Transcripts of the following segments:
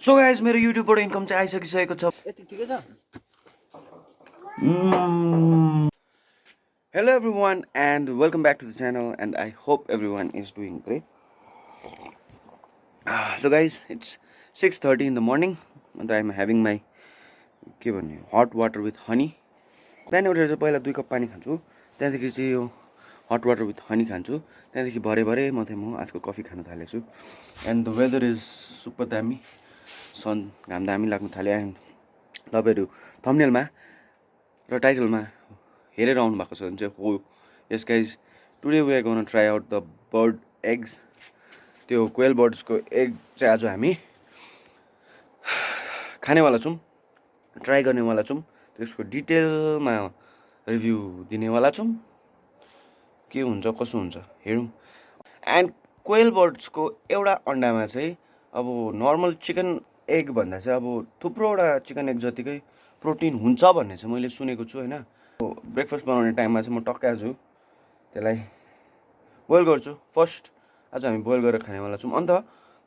So guys मेरो युट्युबबाट income चाहिँ आइसकिसकेको छ। यति ठिकै छ। Hello everyone and welcome back to the channel and I hope everyone is doing great. So guys, it's 6:30 in the morning and I am having my hot water with honey. बिहान उठेर चाहिँ पहिला 2 cup पानी खान्छु, त्यहाँदेखि चाहिँ यो hot water with honey खान्छु, त्यहाँदेखि भरे मात्रै म आजकल कफी खान थालेको छु। And the weather is super दामी, सन घाम दामी लाग्नु थाल्यो। एन्ड तपाईँहरू थम्बनेलमा र टाइटलमा हेरेर आउनु भएको छ भने चाहिँ हो yes guys, today we are gonna try out the bird eggs. त्यो क्वेल बर्ड्सको एग चाहिँ आज हामी खानेवाला छौँ, ट्राई गर्नेवाला छौँ, त्यसको डिटेलमा रिभ्यू दिनेवाला छौँ। के हुन्छ कसो हुन्छ हेरौँ। एन्ड क्वेल बर्ड्सको एउटा अन्डामा चाहिँ अब नर्मल चिकन एग भन्दा चाहिँ अब थुप्रोवटा चिकन एग जतिकै प्रोटिन हुन्छ भन्ने चाहिँ मैले सुनेको छु होइन। ब्रेकफास्ट बनाउने टाइममा चाहिँ म टक्कै आज त्यसलाई बोइल गर्छु। फर्स्ट आज हामी बोइल गरेर खानेवाला छौँ। अन्त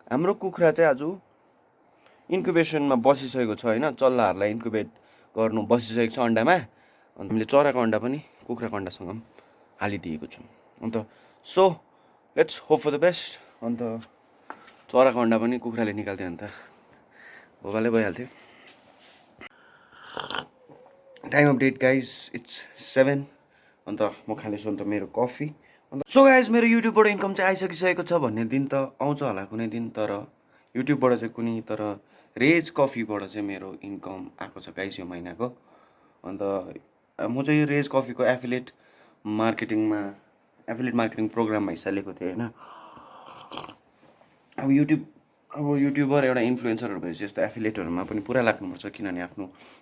हाम्रो कुखुरा चाहिँ आज इन्क्युबेसनमा बसिसकेको छ होइन, चल्लाहरूलाई इन्क्युबेट गर्नु बसिसकेको छ अन्डामा। अन्त हामीले चराको अन्डा पनि कुखुराको अन्डासँग हालिदिएको छौँ। And so let's hope for the best. And चराको अन्डा पनि कुखुराले निकाल्थ्यो भने त भोगाले भइहाल्थ्यो। Time update guys, it's 7। अन्त म खाँदैछु अन्त मेरो कफी। अन्त सो गाइज मेरो युट्युबबाट इन्कम चाहिँ आइसकिसकेको छ भन्ने दिन त आउँछ होला कुनै दिन, तर युट्युबबाट चाहिँ कुनै तर रेज कफीबाट चाहिँ मेरो इन्कम आएको छ गाइज यो महिनाको। अन्त म चाहिँ रेज कफीको एफिलिएट मार्केटिङ प्रोग्राममा हिस्सा लिएको थिएँ होइन। अब युट्युबर एउटा इन्फ्लुएन्सरहरू भएपछि यस्तो एफिलिएटहरूमा पनि पुरा लाग्नुपर्छ, किनभने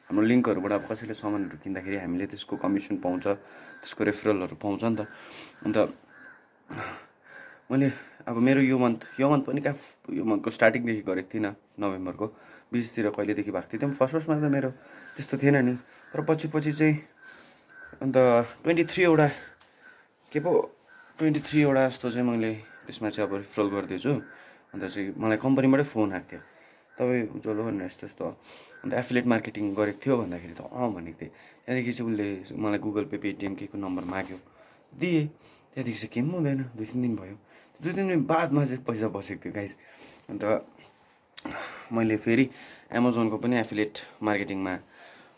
हाम्रो लिङ्कहरूबाट अब कसैले सामानहरू किन्दाखेरि हामीले त्यसको कमिसन पाउँछ, त्यसको रेफरलहरू पाउँछ नि त। अन्त मैले अब मेरो यो मन्थ पनि यो मन्थको स्टार्टिङदेखि गरेको थिइनँ, नोभेम्बरको 20तिर कहिलेदेखि भएको थियो। फर्स्टमा त मेरो त्यस्तो थिएन नि, तर पछि चाहिँ अन्त 23 वटा जस्तो चाहिँ मैले त्यसमा चाहिँ अब रिफरल गरिदिएछु। अन्त चाहिँ मलाई कम्पनीबाटै फोन आएको थियो, तपाईँ उज्जवल हो भनेर यस्तो अन्त एफिलिएट मार्केटिङ गरेको थियो भन्दाखेरि त भनेको थिएँ। त्यहाँदेखि चाहिँ उसले मलाई गुगल पे पेटिएम केको नम्बर माग्यो, दिएँ। त्यहाँदेखि चाहिँ केही पनि हुँदैन, 2-3 दिन भयो। 2-3 दिन बादमा चाहिँ पैसा बसेको थियो गाइस। अन्त मैले फेरि एमाजोनको पनि एफिलिएट मार्केटिङमा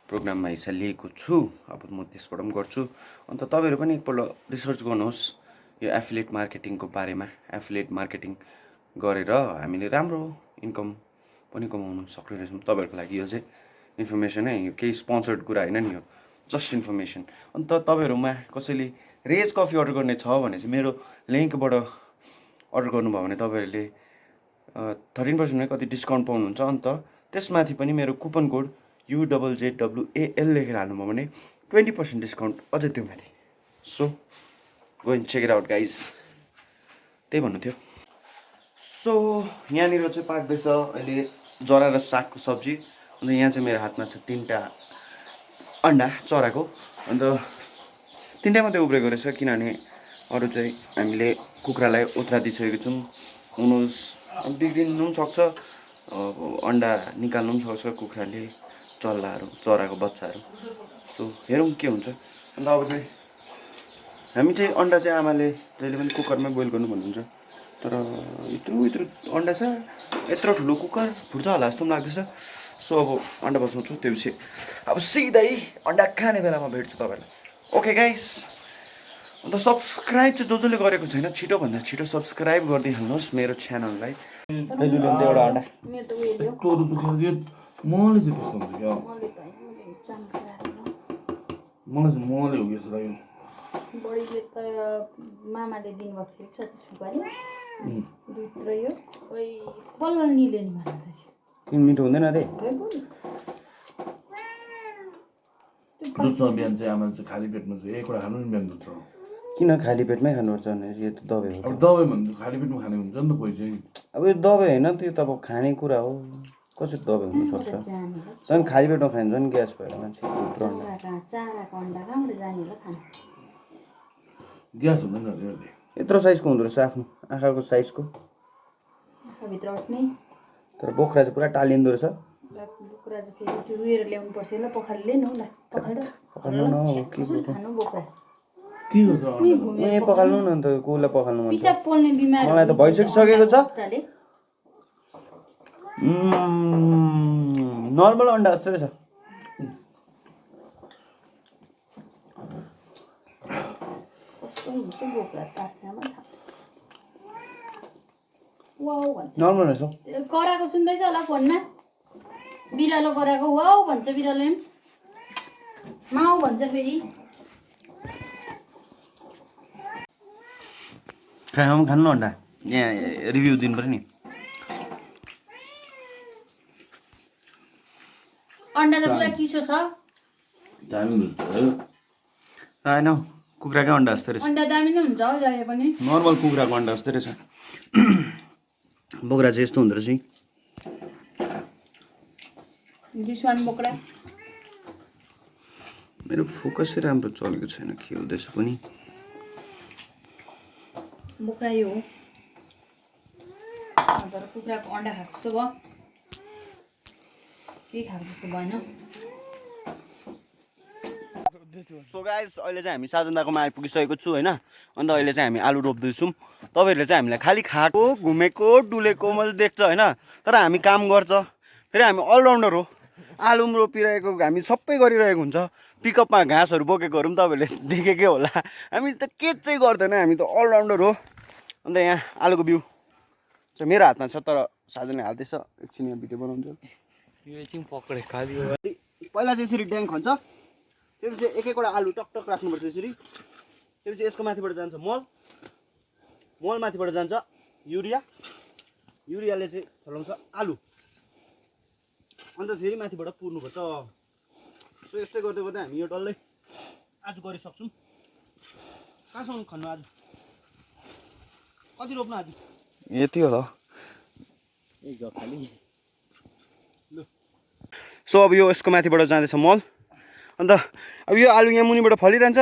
प्रोग्राममा हिस्सा लिएको छु। अब म त्यसबाट पनि गर्छु। अन्त तपाईँहरू पनि एकपल्ट रिसर्च गर्नुहोस् यो एफिलिएट मार्केटिङको बारेमा। एफिलिएट मार्केटिङ गरेर हामीले राम्रो इन्कम पनि कमाउनु सक्ने रहेछौँ। तपाईँहरूको लागि यो चाहिँ इन्फर्मेसन है, यो केही स्पोन्सर्ड कुरा होइन नि, यो जस्ट इन्फर्मेसन। अन्त तपाईँहरूमा कसैले रेज कफी अर्डर गर्ने छ भने चाहिँ मेरो लिङ्कबाट अर्डर गर्नुभयो भने तपाईँहरूले 13% कति डिस्काउन्ट पाउनुहुन्छ। अन्त त्यसमाथि पनि मेरो कुपन कोड UZZWAL लेखेर हाल्नुभयो भने 20% डिस्काउन्ट अझै त्यो माथि। So go and check it out guys, त्यही भन्नु थियो। सो यहाँनिर चाहिँ पाक्दैछ अहिले जरा र सागको सब्जी। अन्त यहाँ चाहिँ मेरो हातमा छ 3टा अन्डा चराको। अन्त 3टा मात्रै उब्रेको रहेछ, किनभने अरू चाहिँ हामीले कुखुरालाई ओथ्रा दिइसकेको छौँ। हुनुहोस् अब बिग्रिनु पनि सक्छ, अन्डा निकाल्नु पनि सक्छ कुखुराले, चल्लाहरू, चराको बच्चाहरू। सो हेरौँ के हुन्छ। अन्त अब चाहिँ हामी चाहिँ अन्डा चाहिँ आमाले जहिले पनि कुकरमै बोइल गर्नु भन्नुहुन्छ, तर यत्रो अन्डा छ, यत्रो ठुलो कुकर फुट्छ होला जस्तो पनि लाग्दैछ। सो अब अन्डा बसाउँछु, त्योपछि अब सिधै अन्डा खाने बेलामा भेट्छु तपाईँलाई। ओके गाइस, अन्त सब्सक्राइब चाहिँ जसले गरेको छैन छिटोभन्दा छिटो सब्सक्राइब गरिदिइहाल्नुहोस् मेरो च्यानललाई। एउटा अन्डा मले चाहिँ त्यस्तो हुन्छ क्या, मलाई चाहिँ मले हो कि जस्तो लाग्यो। बडीले त मामाले दिनुभएको थियो सतीश फुपाले दुध र यो बल्ल निले नि भन्दा किन मिठो हुँदैन अरे दुधसँग बिहान चाहिँ आमाले चाहिँ खाली पेटमा चाहिँ एकवटा खानु नि बिहान दुध। किन खाली पेटमै खानुपर्छ भने यो त दबाई हो। अब दबाई भन्दा खाली पेटमा खाने हुन्छ नि त कोही चाहिँ। अब यो दबाई होइन, त्यो त अब खाने कुरा हो, कसरी दबाई हुनसक्छ। झन् खाली पेटमा खायो भने झन् ग्यास भएर मान्छे चाराको अन्डा कहाँबाट जाने होला खानु, ग्यास हुँदैन अरे। यत्रो साइजको हुँदो रहेछ आफ्नो आँखाको साइजको, आँखाभित्र अट्ने। तर बोक्रा चाहिँ पुरा टालिँदो रहेछ। बोक्रा चाहिँ फेरि त्यो रुएर ल्याउनु पर्छ ल पखाली ल्याउनु ल पखाल्नु खानु बोक्रा के गर्छ यहीँ पखाल्नु न अन्त कोलाई पखाल्नु मन छ पिसाब पोल्ने बिमार मलाई त भइसकिसकेको छ नर्मल अन्डा जस्तो रहेछ कस्तो हुन्छ बोक्रा तास्नामा वाउ भन्छ नर्मल रहेछ कराएको सुन्दैछ होला फोनमा बिरालो कराएको वाउ भन्छ बिरालोले माउ भन्छ फेरि खानु अन्डा यहाँ रिभ्यू दिनु पर्यो नि अन्डा त पुरा चिसो छ दामी हुन्छ होइन कुखुराकै अन्डा जस्तो रहेछ अन्डा दामी नै हुन्छ हौ जहिले पनि नर्मल कुखुराको अन्डा जस्तो रहेछ बोक्रा चाहिँ यस्तो हुँदो रहेछ दिस वान बोक्रा मेरो फोकसै राम्रो चलेको छैन के हुँदैछ पनि बोक्रा यो हो तर कुखुराको अन्डा खाएको जस्तो भयो केही खाएको जस्तो भएन सो गाइस अहिले चाहिँ हामी साजन दाकोमा आइपुगिसकेको छु होइन अन्त अहिले चाहिँ हामी आलु रोप्दैछौँ तपाईँहरूले चाहिँ हामीलाई खालि खाएको घुमेको डुलेको मैले देख्छ होइन तर हामी काम गर्छ फेरि हामी अलराउन्डर हो आलु पनि रोपिरहेको हामी सबै गरिरहेको हुन्छ पिकअपमा घाँसहरू बोकेकोहरू पनि तपाईँहरूले देखेकै होला हामी त के चाहिँ गर्दैन हामी त अलराउन्डर हो अन्त यहाँ आलुको बिउ चाहिँ मेरो हातमा छ तर साजनले हाल्दैछ एकछिन यहाँ भिडियो बनाउँछ पहिला चाहिँ यसरी ड्याङ खन्छ त्यसपछि एक एकवटा आलु टकटक राख्नुपर्छ यसरी त्यसपछि यसको माथिबाट जान्छ मल माथिबाट जान्छ युरियाले चाहिँ फलाउँछ आलु अन्त फेरि माथिबाट पुर्नुपर्छ सो यस्तै गर्दै गर्दै हामी यो डल्लै आज गरिसक्छौँ कहाँसम्म खन्नु आज कति रोप्नु आज यति होला सो अब यो यसको माथिबाट जाँदैछ मल अन्त अब यो आलु यहाँ मुनिबाट फलिरहन्छ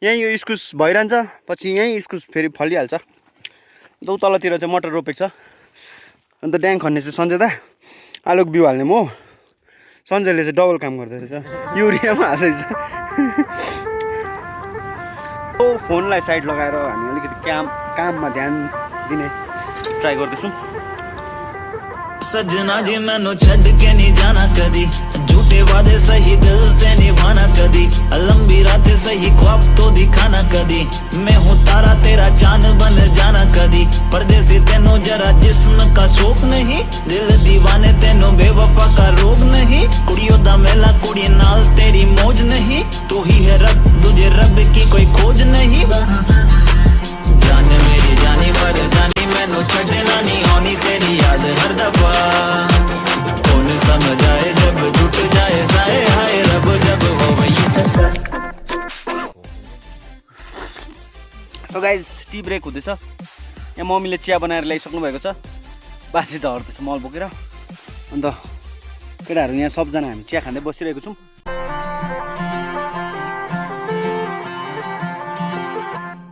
यहीँ यो इस्कुस भइरहन्छ पछि यहीँ इस्कुस फेरि फलिहाल्छ अन्त तलतिर चाहिँ मटर रोपेको छ अन्त ड्याङ खन्ने चाहिँ सञ्जय दा आलुको बिउ हाल्ने म सञ्जयले चाहिँ डबल काम गर्दो रहेछ युरियामा हाल्दैछ फोनलाई साइड लगाएर हामी अलिकति काममा ध्यान दिने ट्राई गर्दैछौँ सजना जी मैनू छड़ के नहीं जाना कदी झूठे वादे सही दिल से निभाना कदी लंबी रातें सही ख्वाब तो दिखाना कदी मैं हूँ तारा तेरा चांद बन जाना कदी परदेसी तेनू जरा जिस्म का शौक नहीं दिल दीवाने तेनू बेवफा का रोग नहीं कुड़ियों दा मेला कुड़ी नाल तेरी मौज नहीं तू ही है रब तुझे रब की कोई खोज नहीं जान मेरी जानी पर जानी मैनू छड़ना नहीं आनी तेरी याद हर दफा कौन समझ आए जब टूट जाए साए हाय रब जब हो सो गाइज टी ब्रेक हुँदैछ यहाँ मम्मीले चिया बनाएर ल्याइसक्नु भएको छ बासी त हर्दैछ मल बोकेर अन्त केटाहरू यहाँ सबजना हामी चिया खाँदै बसिरहेको छौँ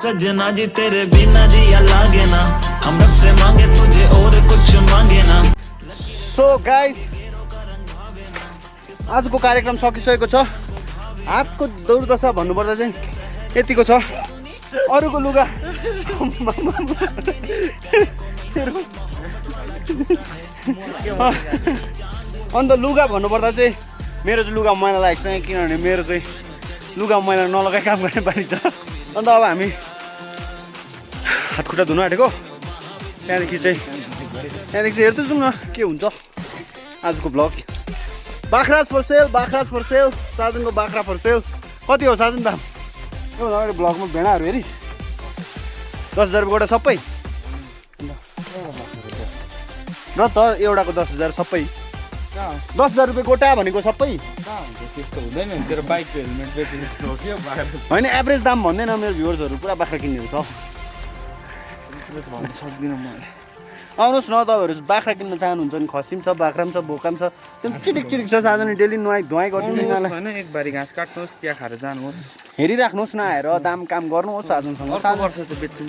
सजना जी तेरे बिना जिया लागे ना हम रब से मांगे तुझे और कुछ मांगे ना सो गाइज आजको कार्यक्रम सकिसकेको छ हातको दुर्दशा भन्नुपर्दा चाहिँ यतिको छ अरूको लुगा अन्त लुगा भन्नुपर्दा चाहिँ मेरो चाहिँ लुगा मैला लागेको छ किनभने मेरो चाहिँ लुगा मैला नलगाइ काम गर्ने बानी छ अन्त अब हामी हात खुट्टा धुनु आँटेको त्यहाँदेखि चाहिँ हेर्दै जाउँ न के हुन्छ आजको ब्लग बाख्रास फर सेल साजनको बाख्रा फर सेल कति हो साजन दाम यो भन्दा अगाडि ब्लगमा भेडाहरू हेरिस् 10,000 रुपियाँ गोटा सबै र त एउटाको 10,000 सबै 10,000 रुपियाँ गोटा भनेको सबै होइन एभरेज दाम भन्दैन मेरो भ्युवर्सहरू पुरा बाख्रा किन्नेहरू छ सक्दिनँ म आउनुहोस् न तपाईँहरू बाख्रा किन्न चाहनुहुन्छ भने खसी पनि छ बाख्रा पनि छ बोका पनि छ चिटिक चिटिक छ साजन डेली नुहाइ धुवाइ गरिदिनु होइन एक बारी घाँस काट्नुहोस् चिया खाएर जानुहोस् हेरिराख्नुहोस् न आएर दाम काम गर्नुहोस् साजनसँग अर्को वर्ष त बेच्छु